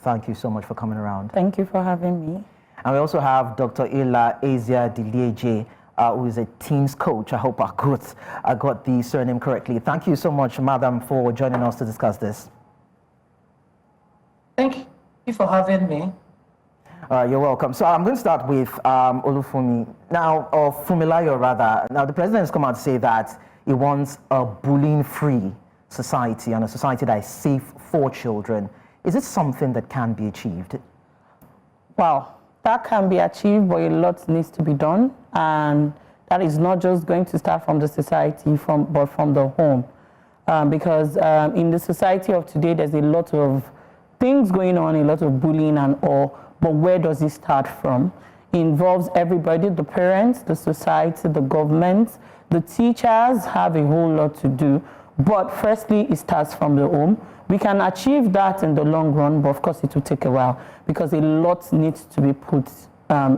Thank you so much for coming around. Thank you for having me. And we also have Dr. Ila Azia Dilieje, who is a teens coach. I hope I got the surname correctly. Thank you so much, madam, for joining us to discuss this. Thank you for having me. You're welcome. So I'm going to start with Olufumi. Now, or Fumilayo rather. Now, the president has come out to say that he wants a bullying-free society and a society that is safe for children. Is it something that can be achieved? Wow, that can be achieved, but a lot needs to be done. And that is not just going to start from the society, but from the home. Because in the society of today, there's a lot of things going on, a lot of bullying and all. But where does it start from? It involves everybody, the parents, the society, the government, the teachers have a whole lot to do. But firstly, it starts from the home. We can achieve that in the long run, but of course it will take a while because a lot needs to be put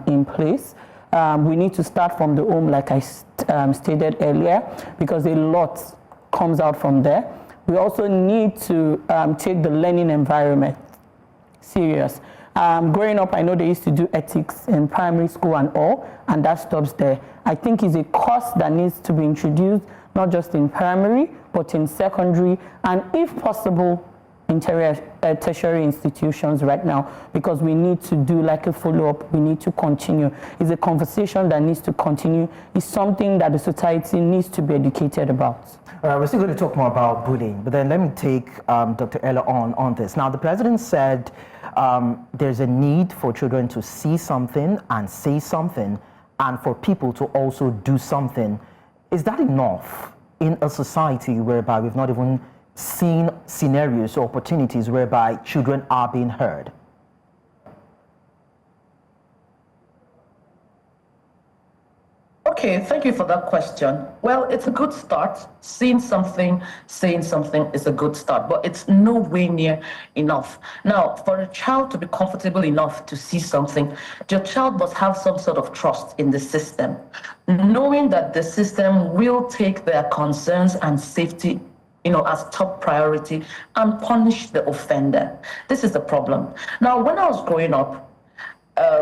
in place. We need to start from the home, like I stated earlier, because a lot comes out from there. We also need to take the learning environment serious. Growing up, I know they used to do ethics in primary school and all, and that stops there. I think it's a course that needs to be introduced, not just in primary, but in secondary, and if possible, in tertiary institutions right now, because we need to do like a follow-up, we need to continue. It's a conversation that needs to continue. It's something that the society needs to be educated about. We're still going to talk more about bullying, but then let me take Dr. Ella on this. Now, the president said there's a need for children to see something and say something, and for people to also do something. Is that enough in a society whereby we've not even seen scenarios or opportunities whereby children are being heard? Okay, thank you for that question. Well, it's a good start. Seeing something, saying something is a good start, but it's nowhere near enough. Now, for a child to be comfortable enough to see something, your child must have some sort of trust in the system, knowing that the system will take their concerns and safety as top priority and punish the offender. This is the problem. Now, when I was growing up,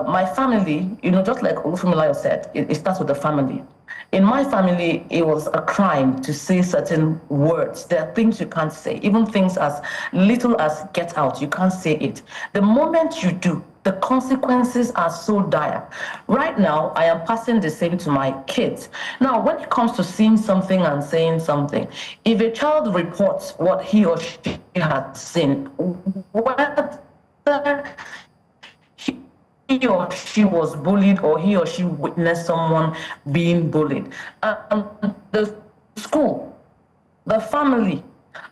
my family, just like Olufumilayo said, it starts with the family. In my family, it was a crime to say certain words. There are things you can't say, even things as little as get out, you can't say it. The moment you do, the consequences are so dire. Right now, I am passing the same to my kids. Now, when it comes to seeing something and saying something, if a child reports what he or she has seen, whether he or she was bullied or he or she witnessed someone being bullied, the school, the family,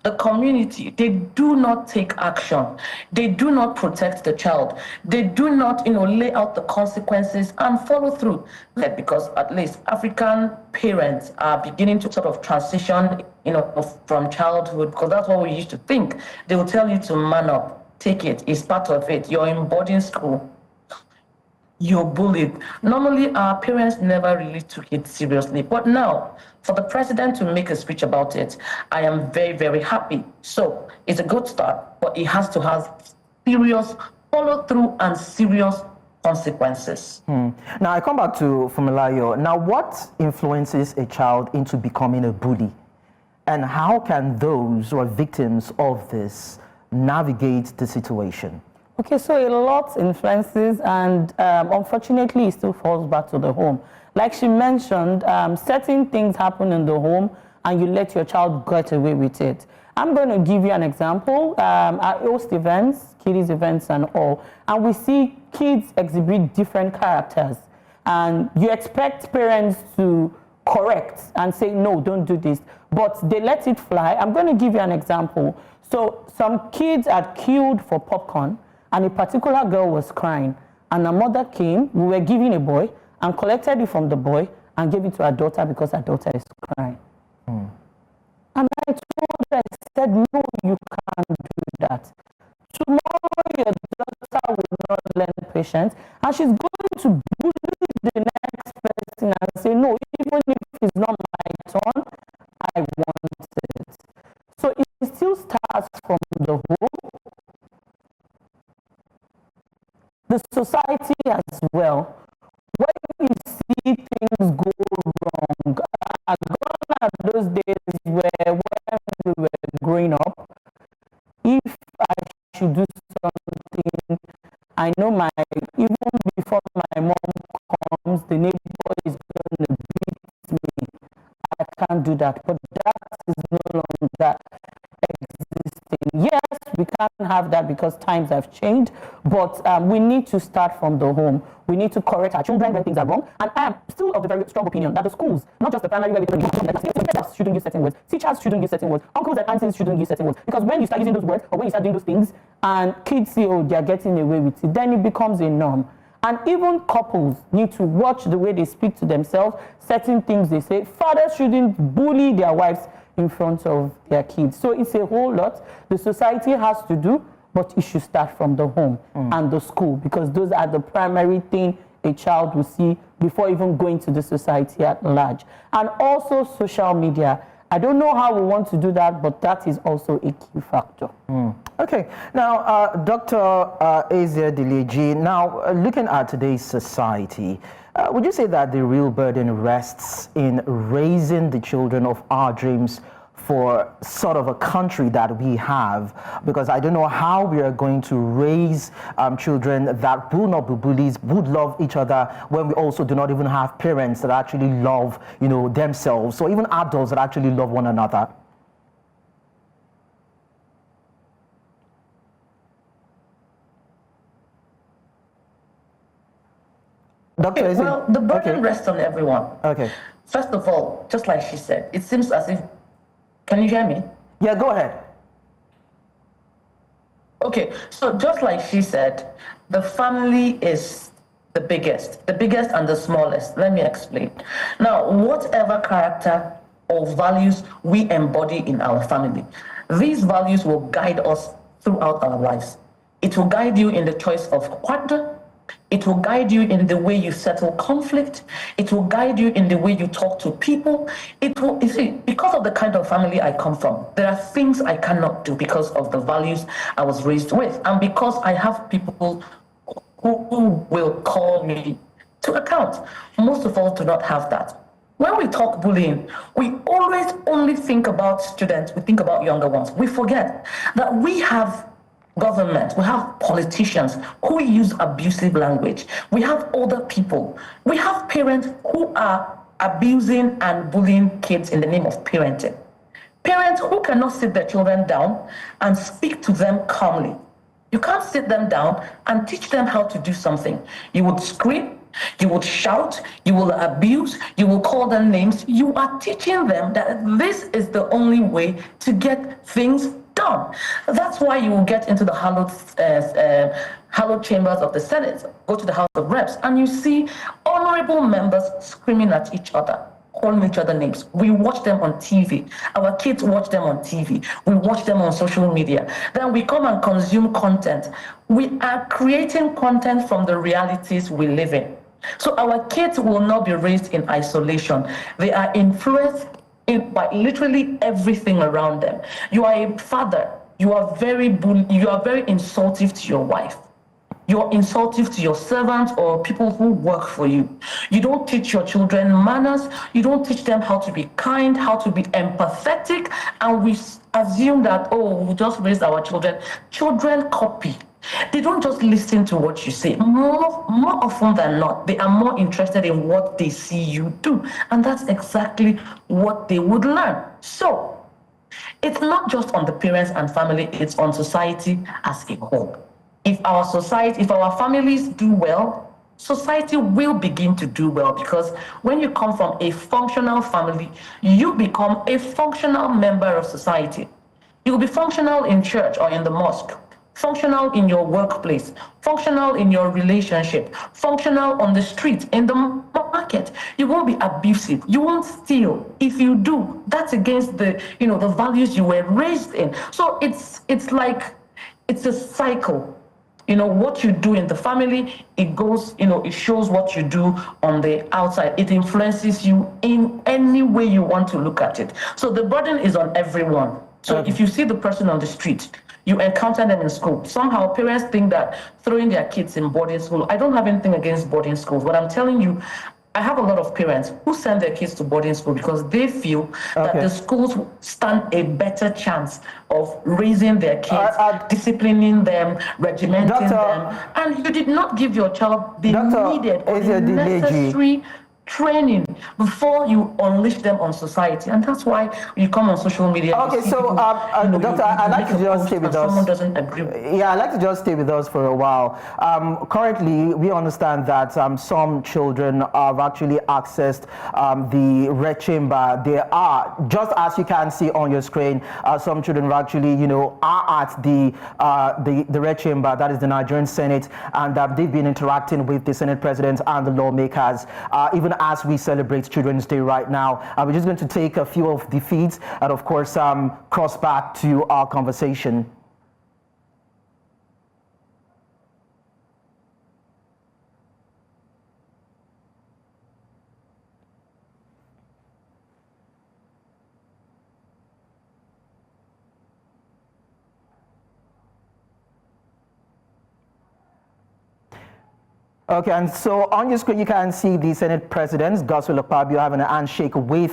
the community, they do not take action. They do not protect the child. They do not, lay out the consequences and follow through. Because at least African parents are beginning to sort of transition, from childhood, because that's what we used to think. They will tell you to man up, take it, it's part of it. You're in boarding school, you're bullied. Normally, our parents never really took it seriously. But now, for the president to make a speech about it, I am very, very happy. So it's a good start, but it has to have serious follow-through and serious consequences. Now, I come back to Fumilayo. Now, what influences a child into becoming a bully? And how can those who are victims of this navigate the situation? Okay, so a lot influences, and unfortunately, it still falls back to the home. Like she mentioned, certain things happen in the home, and you let your child get away with it. I'm going to give you an example. I host events, kiddies events and all, and we see kids exhibit different characters. And you expect parents to correct and say, no, don't do this, but they let it fly. I'm going to give you an example. So some kids are queued for popcorn, and a particular girl was crying, and her mother came, we were giving a boy, and collected it from the boy and gave it to her daughter because her daughter is crying. And I told her, I said, no, you can't do that. Tomorrow your daughter will not learn patience, and she's going to bully the next person and say, no, even if it's not my turn, I want it. So it still starts from the home. the society as well. When you see things go wrong, gone are those days where when we were growing up, if I should do something, I know even before my mom comes, the neighbor is going to beat me. I can't do that. But that is no longer existing. Yes, we can't have that because times have changed, but we need to start from the home. We need to correct our children when things are wrong. And I am still of the very strong opinion that the schools, not just the primary where we teachers shouldn't use certain words, teachers shouldn't use certain words, uncles and aunties shouldn't use certain words. Because when you start using those words or when you start doing those things and kids see, oh, they're getting away with it, then it becomes a norm. And even couples need to watch the way they speak to themselves, certain things they say. Fathers shouldn't bully their wives in front of their kids. So it's a whole lot the society has to do, but it should start from the home and the school, because those are the primary thing a child will see before even going to the society at large. And also social media. I don't know how we want to do that, but that is also a key factor. Okay. Now, Dr. Ezia Dileji, now looking at today's society, would you say that the real burden rests in raising the children of our dreams for sort of a country that we have? Because I don't know how we are going to raise children that will not be bullies, would love each other, when we also do not even have parents that actually love, themselves, or even adults that actually love one another. Dr. Okay, well, the burden rests on everyone. Okay. First of all, just like she said, it seems as if, can you hear me? Yeah, go ahead. Okay, so just like she said, the family is the biggest and the smallest. Let me explain. Now, whatever character or values we embody in our family, these values will guide us throughout our lives. It will guide you in the choice of partner. It will guide you in the way you settle conflict. It will guide you in the way you talk to people. You see, because of the kind of family I come from, there are things I cannot do because of the values I was raised with. And because I have people who will call me to account. Most of us do not have that. When we talk bullying, we always only think about students. We think about younger ones. We forget that we have government, we have politicians who use abusive language. We have older people. We have parents who are abusing and bullying kids in the name of parenting. Parents who cannot sit their children down and speak to them calmly. You can't sit them down and teach them how to do something. You would scream, you would shout, you will abuse, you will call them names. You are teaching them that this is the only way to get things done. That's why you will get into the hallowed chambers of the Senate, go to the House of Reps, and you see honorable members screaming at each other, calling each other names. We watch them on TV. Our kids watch them on TV. We watch them on social media. Then we come and consume content. We are creating content from the realities we live in. So our kids will not be raised in isolation. They are influenced by literally everything around them. You are a father. You are very insultive to your wife. You're insultive to your servants or people who work for you. You don't teach your children manners. You don't teach them how to be kind, how to be empathetic. And we assume that, oh, we just raised our children. Children copy. They don't just listen to what you say. More often than not, they are more interested in what they see you do. And that's exactly what they would learn. So it's not just on the parents and family, it's on society as a whole. If our families do well, society will begin to do well, because when you come from a functional family, you become a functional member of society. You'll be functional in church or in the mosque, functional in your workplace, functional in your relationship, functional on the street, in the market. You won't be abusive. You won't steal. If you do, that's against the values you were raised in. So it's a cycle. What you do in the family, it goes, it shows what you do on the outside. It influences you in any way you want to look at it. So the burden is on everyone. So if you see the person on the street, you encounter them in school. Somehow parents think that throwing their kids in boarding school, I don't have anything against boarding schools, but I'm telling you, I have a lot of parents who send their kids to boarding school because they feel that the schools stand a better chance of raising their kids, disciplining them, regimenting them. And you did not give your child the needed or the necessary training before you unleash them on society, and that's why you come on social media. Okay, so people, Doctor, I'd like to just stay with us. Someone doesn't agree. Yeah, I'd like to just stay with us for a while. Currently, we understand that some children have actually accessed the red chamber. They are, just as you can see on your screen, some children actually, are at the red chamber, that is the Nigerian Senate, and they've been interacting with the Senate President and the lawmakers, even as we celebrate Children's Day right now. We're just going to take a few of the feeds and, of course, cross back to our conversation. Okay, and so on your screen you can see the Senate President, Godswill Akpabio, having a handshake with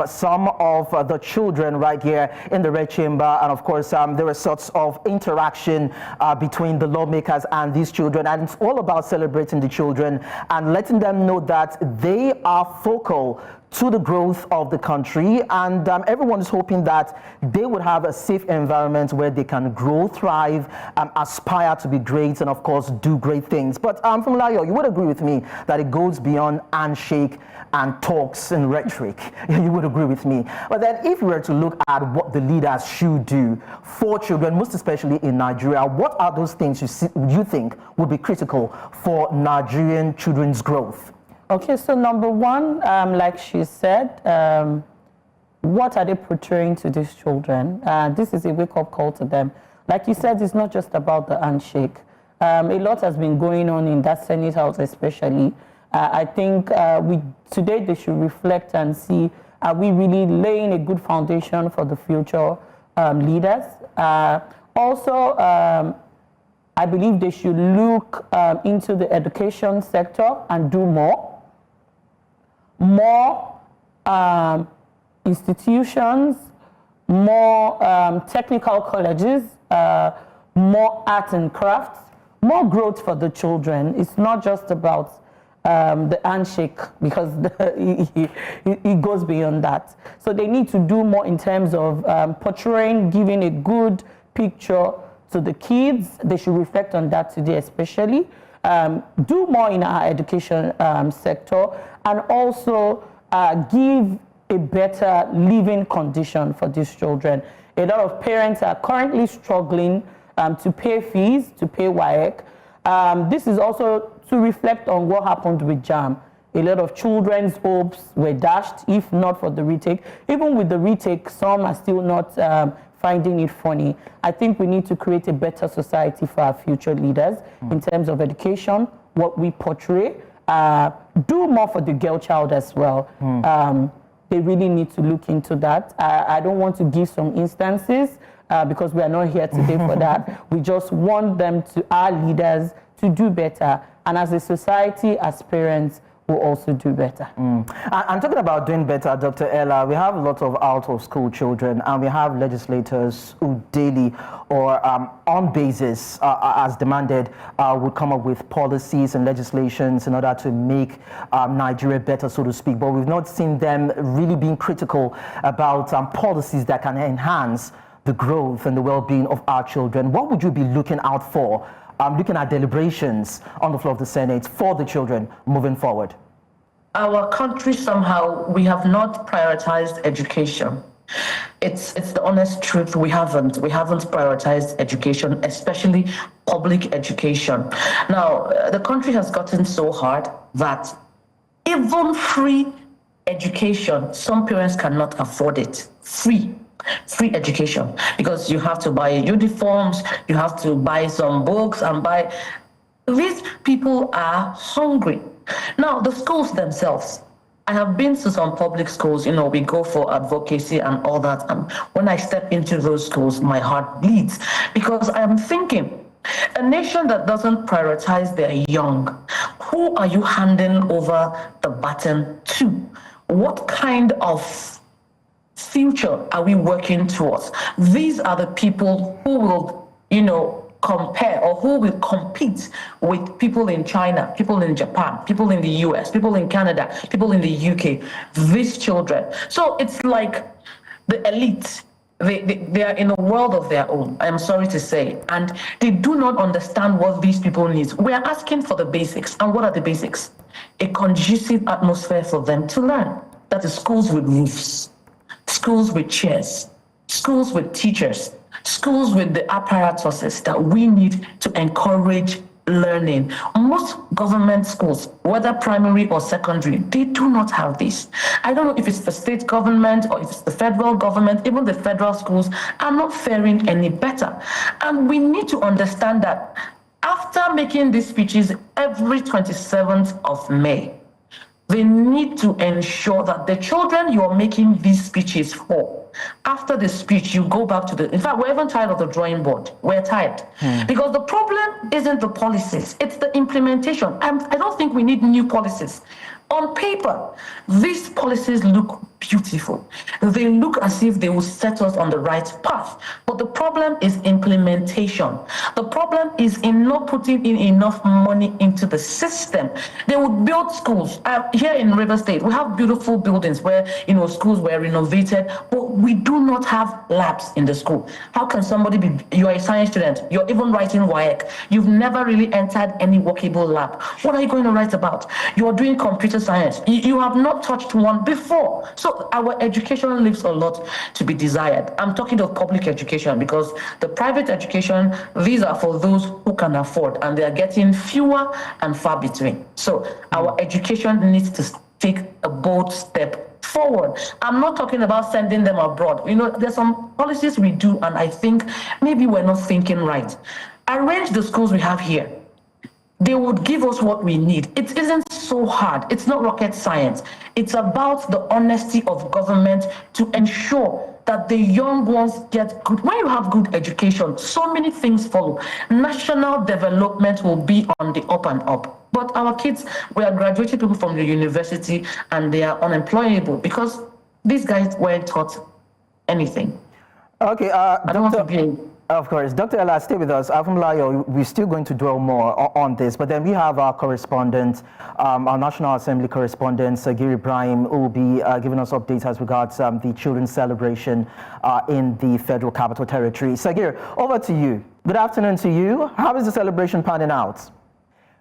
some of the children right here in the Red Chamber. And of course, there were sorts of interaction between the lawmakers and these children. And it's all about celebrating the children and letting them know that they are focal to the growth of the country, and everyone is hoping that they would have a safe environment where they can grow, thrive, aspire to be great, and of course do great things. But from Layo, you would agree with me that it goes beyond handshake and talks and rhetoric. You would agree with me. But then if you were to look at what the leaders should do for children, most especially in Nigeria, what are those things you think would be critical for Nigerian children's growth? Okay, so number one, like she said, what are they portraying to these children? This is a wake-up call to them. Like you said, it's not just about the handshake. A lot has been going on in that Senate House especially. I think today they should reflect and see, are we really laying a good foundation for the future leaders? Also, I believe they should look into the education sector and do more institutions, more technical colleges, more art and crafts, more growth for the children. It's not just about the handshake, because it goes beyond that. So they need to do more in terms of portraying, giving a good picture to the kids. They should reflect on that today especially. Do more in our education sector, and also give a better living condition for these children. A lot of parents are currently struggling to pay fees, to pay WAEC. This is also to reflect on what happened with JAM. A lot of children's hopes were dashed, if not for the retake. Even with the retake, some are still not finding it funny. I think we need to create a better society for our future leaders in terms of education, what we portray, do more for the girl child as well. They really need to look into that. I don't want to give some instances because we are not here today for that. We just want them to, our leaders, to do better. And as a society, as parents, will also do better. And talking about doing better, Dr. Ella, we have a lot of out-of-school children, and we have legislators who daily or on basis, as demanded, would come up with policies and legislations in order to make Nigeria better, so to speak. But we've not seen them really being critical about policies that can enhance the growth and the well-being of our children. What would you be looking out for? Looking at deliberations on the floor of the Senate for the children moving forward? Our country, somehow, we have not prioritized education. It's the honest truth. We haven't prioritized education, especially public education. Now, the country has gotten so hard that even free education, some parents cannot afford it. Free education, because you have to buy uniforms, you have to buy some books and buy. These people are hungry. Now, the schools themselves, I have been to some public schools, we go for advocacy and all that. And when I step into those schools, my heart bleeds because I am thinking, a nation that doesn't prioritize their young, who are you handing over the baton to? What kind of future are we working towards? These are the people who will, compare or who will compete with people in China, people in Japan, people in the US, people in Canada, people in the UK, these children. So it's like the elite. They are in a world of their own, I am sorry to say, and they do not understand what these people need. We are asking for the basics, and what are the basics? A conducive atmosphere for them to learn. That is schools with roofs, schools with chairs, schools with teachers, schools with the apparatuses that we need to encourage learning. Most government schools, whether primary or secondary, they do not have this. I don't know if it's the state government or if it's the federal government. Even the federal schools are not faring any better. And we need to understand that after making these speeches every 27th of May, they need to ensure that the children you're making these speeches for, after the speech, you go back to in fact, we're even tired of the drawing board. We're tired. Because the problem isn't the policies, it's the implementation. I don't think we need new policies. On paper, these policies look beautiful. They look as if they will set us on the right path. But the problem is implementation. The problem is in not putting in enough money into the system. They would build schools. Here in River State, we have beautiful buildings where, schools were renovated, but we do not have labs in the school. How can somebody you're a science student, you're even writing WAEC, you've never really entered any workable lab. What are you going to write about? You're doing computer science. You have not touched one before. So our education leaves a lot to be desired. I'm talking of public education because the private education, these are for those who can afford, and they are getting fewer and far between. So our education needs to take a bold step forward. I'm not talking about sending them abroad. There's some policies we do, and I think maybe we're not thinking right. Arrange the schools we have here. They would give us what we need. It isn't so hard. It's not rocket science. It's about the honesty of government to ensure that the young ones get good. When you have good education, so many things follow. National development will be on the up and up. But our kids, we are graduating people from the university and they are unemployable because these guys weren't taught anything. Okay, I don't want to be. Of course. Dr. Ella, stay with us. Afumlayo, we're still going to dwell more on this, but then we have our correspondent, our National Assembly correspondent, Sagir Ibrahim, who will be giving us updates as regards the children's celebration in the Federal Capital Territory. Sagir, over to you. Good afternoon to you. How is the celebration panning out?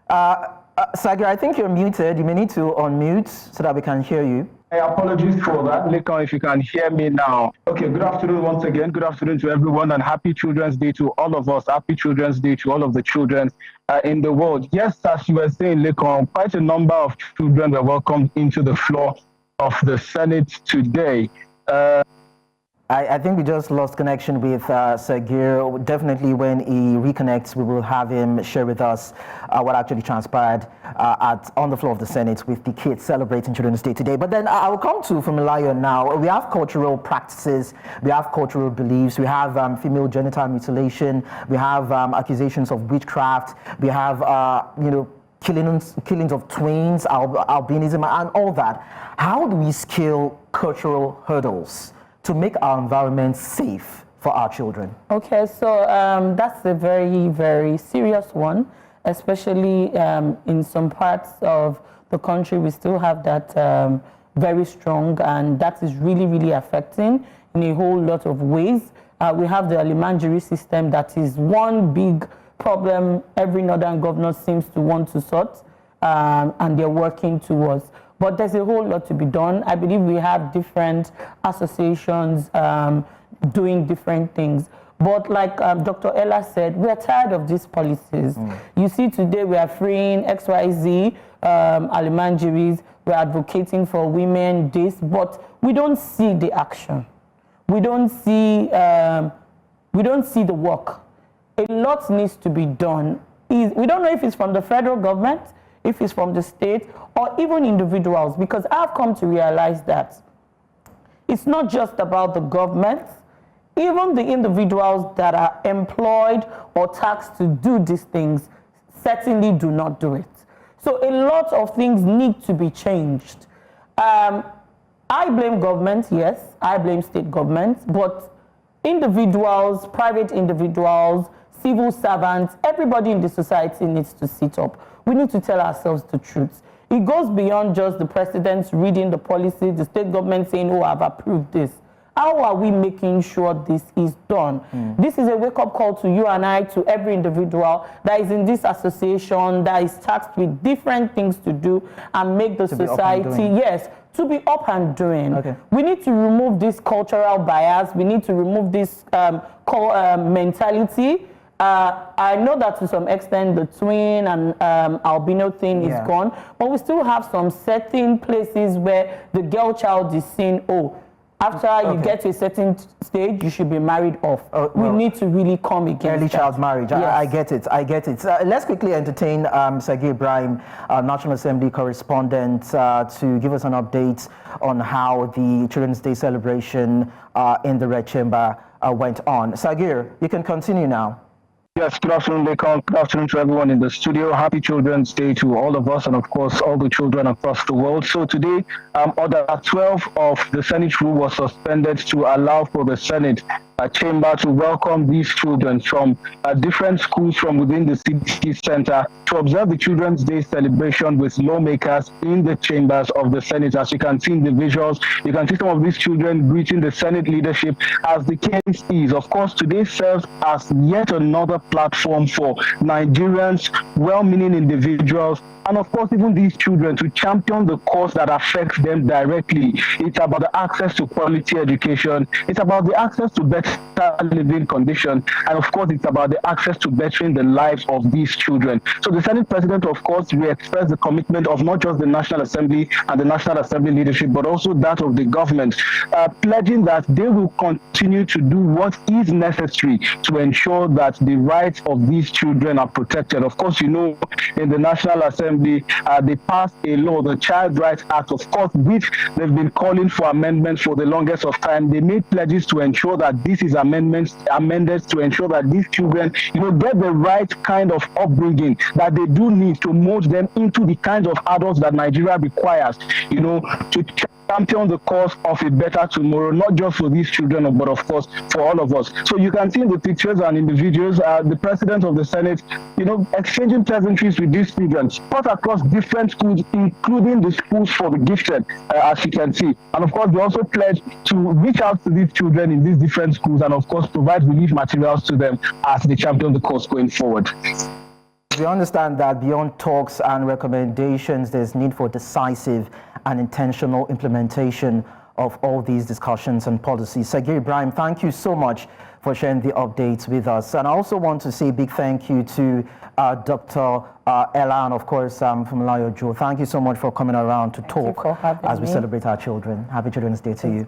Sagir, I think you're muted. You may need to unmute so that we can hear you. Apologies for that. Lekon, if you can hear me now. Okay, good afternoon once again. Good afternoon to everyone and happy Children's Day to all of us. Happy Children's Day to all of the children in the world. Yes, as you were saying, Lekon, quite a number of children were welcomed into the floor of the Senate today. I think we just lost connection with Sagir. Definitely when he reconnects, we will have him share with us what actually transpired on the floor of the Senate with the kids celebrating Children's Day today. But then I will come to Fumilayo now. We have cultural practices, we have cultural beliefs, we have female genital mutilation, we have accusations of witchcraft, we have, killings of twins, albinism, and all that. How do we scale cultural hurdles to make our environment safe for our children? Okay, so that's a very, very serious one, especially in some parts of the country. We still have that very strong, and that is really, really affecting in a whole lot of ways. We have the alimanjiri system that is one big problem every northern governor seems to want to sort, and they're working towards. But there's a whole lot to be done. I believe we have different associations doing different things. But like Dr. Ella said, we are tired of these policies. You see, today we are freeing XYZ alimanjiris. We're advocating for women this, but we don't see the action. We don't see the work. A lot needs to be done. We don't know if it's from the federal government, if it's from the state, or even individuals, because I've come to realize that it's not just about the government. Even the individuals that are employed or taxed to do these things certainly do not do it. So a lot of things need to be changed. I blame government, yes, I blame state governments, but individuals, private individuals, civil servants, everybody in the society needs to sit up. We need to tell ourselves the truth. It goes beyond just the presidents reading the policy, the state government saying, oh, I've approved this. How are we making sure this is done? This is a wake-up call to you and I, to every individual that is in this association, that is tasked with different things to do and make the society, yes, to be up and doing. Okay. We need to remove this cultural bias. We need to remove this mentality. I know that to some extent the twin and albino thing is gone, but we still have some certain places where the girl child is saying, oh, after you get to a certain stage, you should be married off. We need to really come against early that. child marriage. Yes. I get it. I get it. Let's quickly entertain Sagir Ibrahim, National Assembly correspondent, to give us an update on how the Children's Day celebration in the Red Chamber went on. Sagir, you can continue now. Yes, good afternoon, Lekon. Good afternoon to everyone in the studio. Happy Children's Day to all of us and, of course, all the children across the world. So today, Order 12 of the Senate rule was suspended to allow for the Senate chamber to welcome these children from different schools from within the city center to observe the Children's Day celebration with lawmakers in the chambers of the Senate. As you can see in the visuals, you can see some of these children greeting the Senate leadership. As the case is, of course, today serves as yet another platform for Nigerians, well-meaning individuals, and of course even these children to champion the cause that affects them directly. It's about the access to quality education, it's about the access to better living conditions, and of course it's about the access to bettering the lives of these children. So the Senate President, of course, we express the commitment of not just the National Assembly and the National Assembly leadership, but also that of the government, pledging that they will continue to do what is necessary to ensure that the rights of these children are protected. Of course, you know, in the National Assembly, they passed a law, the Child Rights Act, of course, which they've been calling for amendments for the longest of time. They made pledges to ensure that this is amended to ensure that these children, you know, get the right kind of upbringing that they do need to mold them into the kinds of adults that Nigeria requires, you know, to champion the cause of a better tomorrow, not just for these children, but of course for all of us. So you can see in the pictures and in the videos, the President of the Senate, you know, exchanging pleasantries with these children, spread across different schools, including the schools for the gifted, as you can see. And of course, they also pledged to reach out to these children in these different schools and of course provide relief materials to them as they champion the cause going forward. We understand that beyond talks and recommendations, there's need for decisive and intentional implementation of all these discussions and policies. Sagir Ibrahim, thank you so much for sharing the updates with us. And I also want to say a big thank you to Dr. Ella and, of course, Funmilayo Joe. Thank you so much for coming around to talk as we celebrate our children. Happy Children's Day to you.